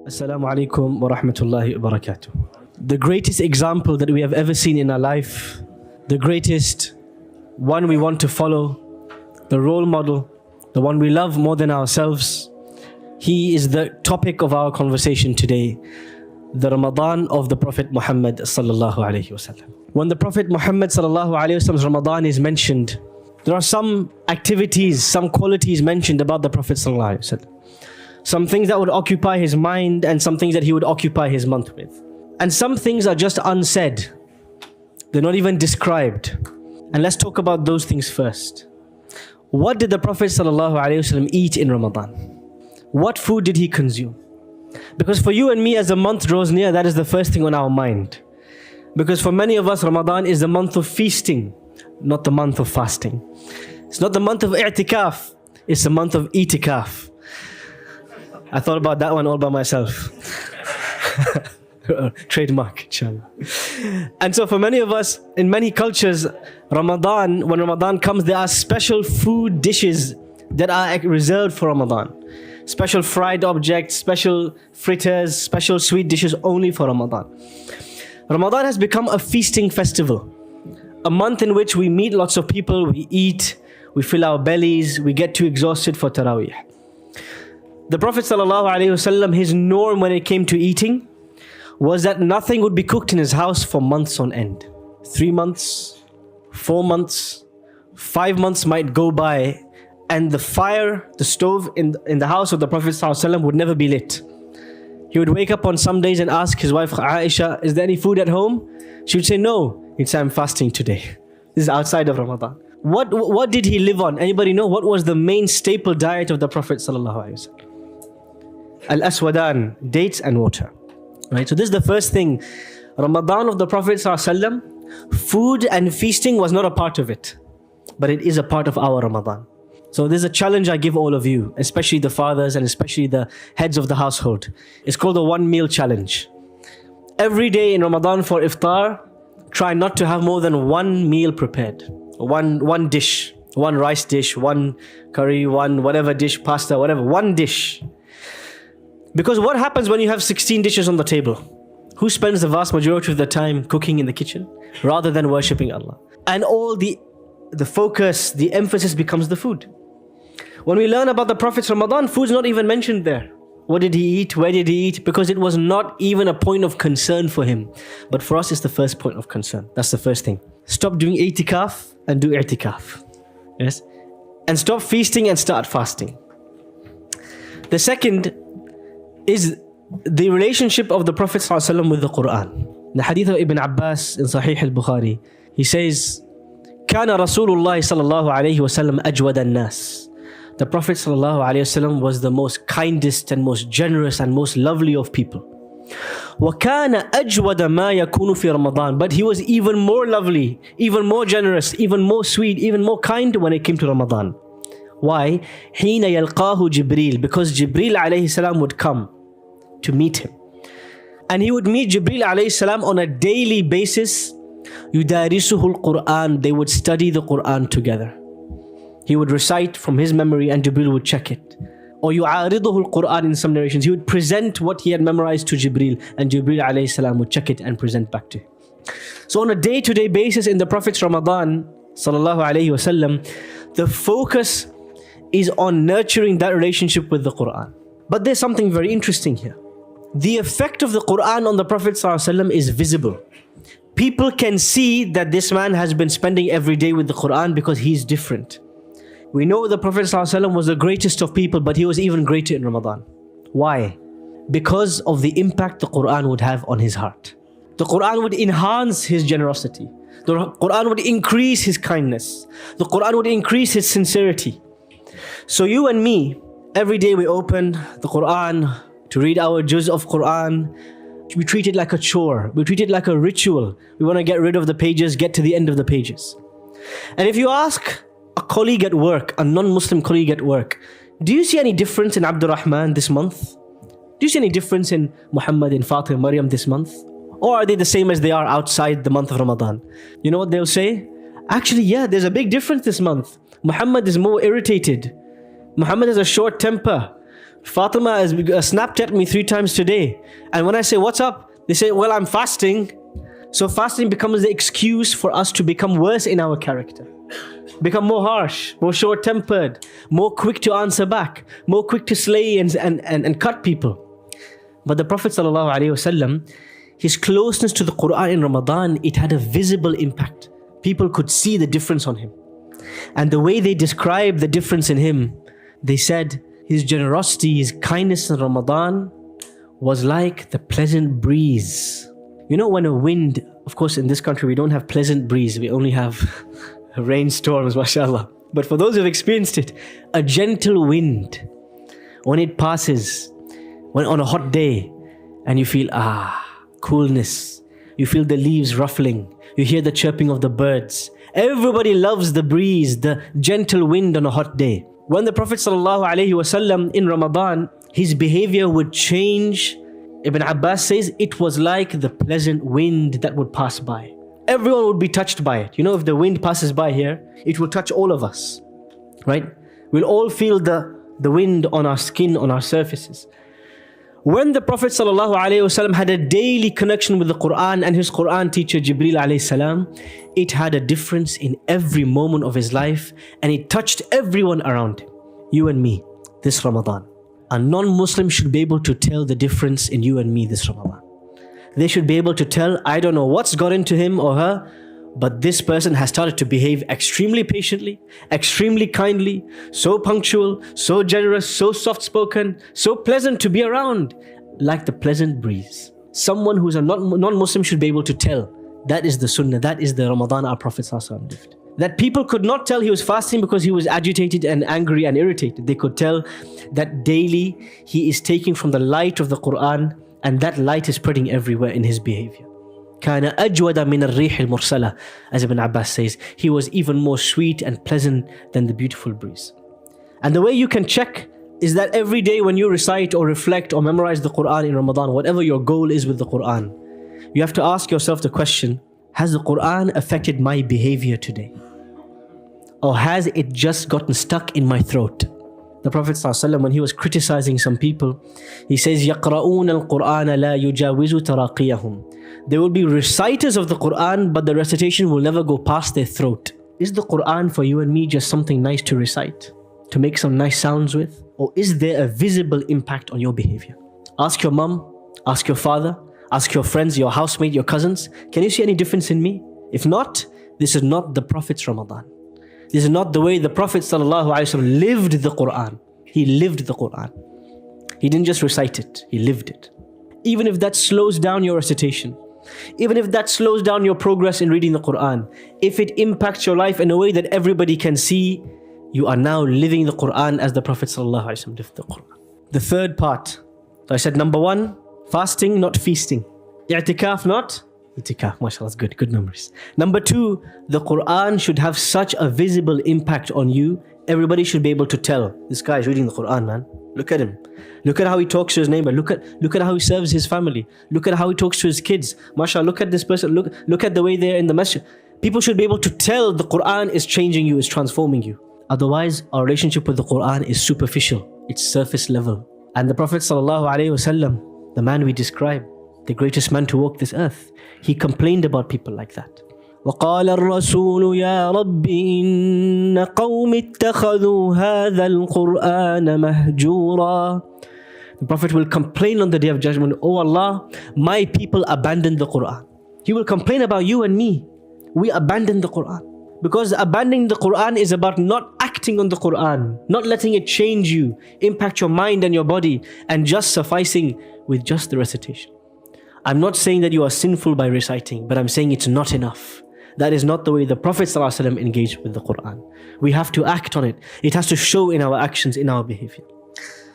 Assalamu alaikum wa rahmatullahi wa barakatuh. The greatest example that we have ever seen in our life, the greatest one we want to follow, the role model, the one we love more than ourselves, he is the topic of our conversation today, the Ramadan of the Prophet Muhammad sallallahu alaihi wasallam. When the Prophet Muhammad sallallahu alaihi wasallam's Ramadan is mentioned, there are some activities, some qualities mentioned about the Prophet sallallahu alaihi wasallam. Some things that would occupy his mind and some things that he would occupy his month with. And some things are just unsaid. They're not even described. And let's talk about those things first. What did the Prophet ﷺ eat in Ramadan? What food did he consume? Because for you and me, as the month draws near, that is the first thing on our mind. Because for many of us, Ramadan is the month of feasting, not the month of fasting. It's not the month of i'tikaf, it's the month of itikaf. I thought about that one all by myself. Trademark, inshallah. And so for many of us, in many cultures, Ramadan, when Ramadan comes, there are special food dishes that are reserved for Ramadan. Special fried objects, special fritters, special sweet dishes only for Ramadan. Ramadan has become a feasting festival. A month in which we meet lots of people, we eat, we fill our bellies, we get too exhausted for Taraweeh. The Prophet ﷺ, his norm when it came to eating was that nothing would be cooked in his house for months on end. 3 months, 4 months, 5 months might go by and the fire, the stove in the house of the Prophet ﷺ would never be lit. He would wake up on some days and ask his wife Aisha, is there any food at home? She would say no. He'd say, I'm fasting today. This is outside of Ramadan. What did he live on? Anybody know? What was the main staple diet of the Prophet ﷺ? Al-aswadan, dates and water. Right? So this is the first thing. Ramadan of the Prophet ﷺ, food and feasting was not a part of it. But it is a part of our Ramadan. So there's a challenge I give all of you, especially the fathers and especially the heads of the household. It's called the 1 meal challenge. Every day in Ramadan for iftar, try not to have more than 1 meal prepared. One dish, 1 rice dish, 1 curry, 1 whatever dish, pasta, whatever, 1 dish. Because what happens when you have 16 dishes on the table? Who spends the vast majority of the time cooking in the kitchen rather than worshipping Allah? And all the focus, the emphasis becomes the food. When we learn about the Prophet's Ramadan, food's not even mentioned there. What did he eat? Where did he eat? Because it was not even a point of concern for him. But for us, it's the first point of concern. That's the first thing. Stop doing i'tikaf and do i'tikaf. Yes? And stop feasting and start fasting. The second is the relationship of the Prophet ﷺ with the Quran. The hadith of Ibn Abbas in Sahih al-Bukhari, he says, كان رسول الله صلى الله عليه وسلم أجود الناس. The Prophet ﷺ was the most kindest and most generous and most lovely of people. وَكَانَ أَجْوَدَ مَا يَكُونُ فِي رَمَضَانِ. But he was even more lovely, even more generous, even more sweet, even more kind when it came to Ramadan. Why? حِينَ يَلْقَاهُ جِبْرِيلٌ. Because Jibreel alayhi salam would come to meet him. And he would meet Jibreel alayhi salam on a daily basis. يُدَارِسُهُ الْقُرْآنِ. They would study the Quran together. He would recite from his memory and Jibreel would check it. Or يُعَارِضُهُ الْقُرْآنِ in some narrations. He would present what he had memorized to Jibreel and Jibreel alayhi salam would check it and present back to him. So on a day-to-day basis in the Prophet's Ramadan sallallahu alayhi wasallam, the focus is on nurturing that relationship with the Quran. But there's something very interesting here. The effect of the Quran on the Prophet ﷺ is visible. People can see that this man has been spending every day with the Quran because he's different. We know the Prophet ﷺ was the greatest of people, but he was even greater in Ramadan. Why? Because of the impact the Quran would have on his heart. The Quran would enhance his generosity. The Quran would increase his kindness. The Quran would increase his sincerity. So you and me, every day we open the Quran to read our juz of Quran. We treat it like a chore. We treat it like a ritual. We want to get rid of the pages, get to the end of the pages. And if you ask a colleague at work, a non-Muslim colleague at work, do you see any difference in Abdul Rahman this month? Do you see any difference in Muhammad, in Fatima, Maryam this month? Or are they the same as they are outside the month of Ramadan? You know what they'll say? Actually, yeah, there's a big difference this month. Muhammad is more irritated. Muhammad has a short temper. Fatima has Snapchat me 3 times today. And when I say, what's up? They say, well, I'm fasting. So fasting becomes the excuse for us to become worse in our character. Become more harsh, more short-tempered, more quick to answer back, more quick to slay and cut people. But the Prophet ﷺ, his closeness to the Quran in Ramadan, it had a visible impact. People could see the difference on him. And the way they described the difference in him, they said his generosity, his kindness in Ramadan was like the pleasant breeze. You know, when a wind, of course in this country we don't have pleasant breeze, we only have rainstorms, mashallah. But for those who've experienced it, a gentle wind, when it passes, when on a hot day, and you feel, coolness, you feel the leaves ruffling, you hear the chirping of the birds. Everybody loves the breeze, the gentle wind on a hot day. When the Prophet ﷺ in Ramadan, his behavior would change. Ibn Abbas says it was like the pleasant wind that would pass by. Everyone would be touched by it. You know, if the wind passes by here, it will touch all of us, right? We'll all feel the wind on our skin, on our surfaces. When the Prophet ﷺ had a daily connection with the Quran and his Quran teacher Jibreel alayhi salam, it had a difference in every moment of his life, and it touched everyone around him. You and me, this Ramadan. A non-Muslim should be able to tell the difference in you and me this Ramadan. They should be able to tell, I don't know what's got into him or her, but this person has started to behave extremely patiently, extremely kindly, so punctual, so generous, so soft-spoken, so pleasant to be around, like the pleasant breeze. Someone who's a non-Muslim should be able to tell. That is the Sunnah, that is the Ramadan our Prophet ﷺ lived. That people could not tell he was fasting because he was agitated and angry and irritated. They could tell that daily he is taking from the light of the Quran, and that light is spreading everywhere in his behavior. كَانَ أَجْوَدَ مِنَ الرِّيحِ الْمُرْسَلَةِ, as Ibn Abbas says, he was even more sweet and pleasant than the beautiful breeze. And the way you can check is that every day when you recite or reflect or memorize the Quran in Ramadan, whatever your goal is with the Quran, you have to ask yourself the question, has the Quran affected my behavior today? Or has it just gotten stuck in my throat? The Prophet ﷺ, when he was criticizing some people, he says, يَقْرَؤُونَ الْقُرْآنَ لَا يُجَاوِزُ تَرَاقِيَهُم. They will be reciters of the Quran, but the recitation will never go past their throat. Is the Quran for you and me just something nice to recite, to make some nice sounds with? Or is there a visible impact on your behavior? Ask your mom, ask your father, ask your friends, your housemate, your cousins. Can you see any difference in me? If not, this is not the Prophet's Ramadan. This is not the way the Prophet ﷺ lived the Quran. He lived the Quran. He didn't just recite it, he lived it. Even if that slows down your recitation, even if that slows down your progress in reading the Quran, if it impacts your life in a way that everybody can see, you are now living the Quran as the Prophet ﷺ lived the Quran. The third part. So I said number 1, fasting, not feasting. I'tikaf, not itikaf. MashaAllah, that's good memories. Number 2, the Quran should have such a visible impact on you. Everybody should be able to tell, this guy is reading the Quran, man. Look at him. Look at how he talks to his neighbor. Look at how he serves his family. Look at how he talks to his kids. MashaAllah, look at this person. Look at the way they're in the masjid. People should be able to tell the Quran is changing you, is transforming you. Otherwise, our relationship with the Quran is superficial. It's surface level. And the Prophet ﷺ, the man we describe, the greatest man to walk this earth, he complained about people like that. وقال الرسول يا رب إن قوم اتخذوا هذا القرآن مهجورا. The Prophet will complain on the Day of Judgment, Oh Allah, my people abandoned the Quran. He will complain about you and me. We abandoned the Quran. Because abandoning the Quran is about not acting on the Quran, not letting it change you, impact your mind and your body, and just sufficing with just the recitation. I'm not saying that you are sinful by reciting, but I'm saying it's not enough. That is not the way the Prophet ﷺ engaged with the Quran. We have to act on it. It has to show in our actions, in our behavior.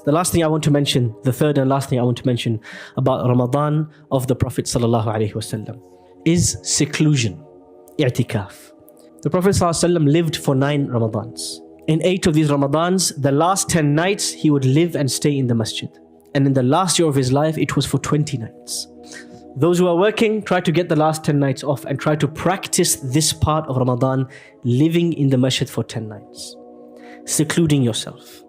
The last thing I want to mention, the third and last thing I want to mention about Ramadan of the Prophet ﷺ is seclusion, i'tikaf. The Prophet ﷺ lived for 9 Ramadans. In 8 of these Ramadans, the last 10 nights, he would live and stay in the masjid. And in the last year of his life, it was for 20 nights. Those who are working, try to get the last 10 nights off and try to practice this part of Ramadan, living in the masjid for 10 nights. Secluding yourself.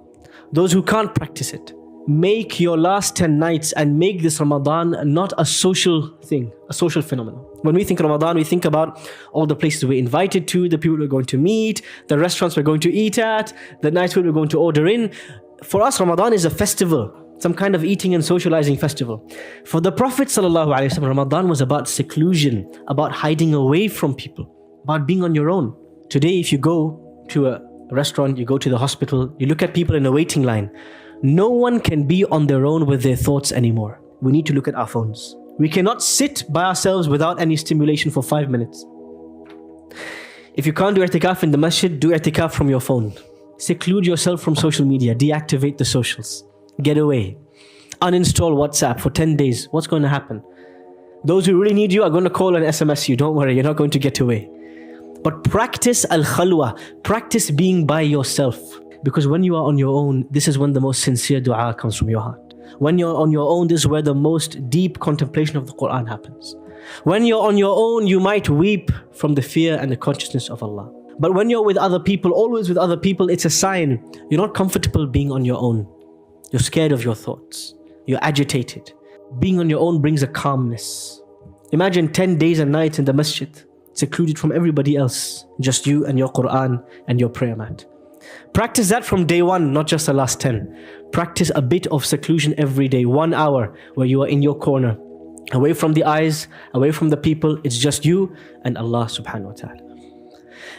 Those who can't practice it, make your last 10 nights and make this Ramadan not a social thing, a social phenomenon. When we think Ramadan, we think about all the places we're invited to, the people we're going to meet, the restaurants we're going to eat at, the nice food we're going to order in. For us, Ramadan is a festival, some kind of eating and socializing festival. For the Prophet ﷺ, Ramadan was about seclusion, about hiding away from people, about being on your own. Today, if you go to a restaurant, you go to the hospital, you look at people in a waiting line, no one can be on their own with their thoughts anymore. We need to look at our phones. We cannot sit by ourselves without any stimulation for 5 minutes. If you can't do i'tikaf in the masjid, do i'tikaf from your phone. Seclude yourself from social media, deactivate the socials, get away. Uninstall WhatsApp for 10 days. What's going to happen? Those who really need you are going to call and SMS you. Don't worry, you're not going to get away. But practice al-khalwa, practice being by yourself. Because when you are on your own, this is when the most sincere dua comes from your heart. When you're on your own, this is where the most deep contemplation of the Quran happens. When you're on your own, you might weep from the fear and the consciousness of Allah. But when you're with other people, always with other people, it's a sign you're not comfortable being on your own. You're scared of your thoughts. You're agitated. Being on your own brings a calmness. Imagine 10 days and nights in the masjid, secluded from everybody else, just you and your Quran and your prayer mat. Practice that from day one, not just the last 10. Practice a bit of seclusion every day, 1 hour where you are in your corner, away from the eyes, away from the people. It's just you and Allah subhanahu wa ta'ala.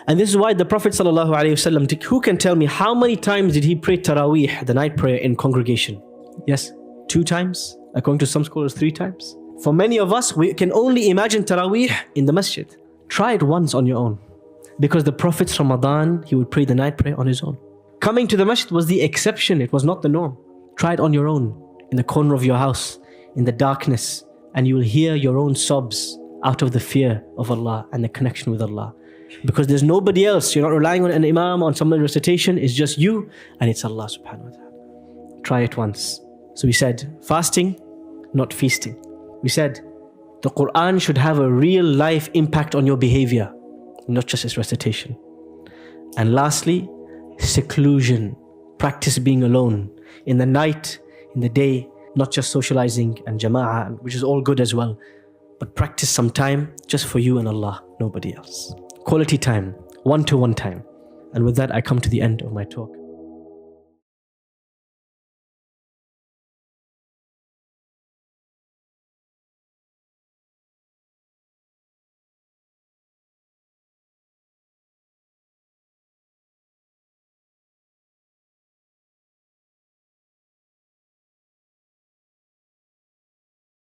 And this is why the Prophet sallallahu alaihi wasallam, who can tell me how many times did he pray Taraweeh, the night prayer, in congregation? Yes, 2 times. According to some scholars, 3 times. For many of us, we can only imagine Taraweeh in the masjid. Try it once on your own. Because the Prophet's Ramadan, he would pray the night prayer on his own. Coming to the masjid was the exception, it was not the norm. Try it on your own, in the corner of your house, in the darkness, and you will hear your own sobs out of the fear of Allah and the connection with Allah. Because there's nobody else, you're not relying on an imam, on someone's recitation, it's just you and it's Allah subhanahu wa ta'ala. Try it once. So we said, fasting, not feasting. We said, the Quran should have a real life impact on your behavior, not just its recitation. And lastly, seclusion. Practice being alone in the night, in the day, not just socializing and jama'ah, which is all good as well, but practice some time just for you and Allah, nobody else. Quality time, one-to-one time. And with that, I come to the end of my talk.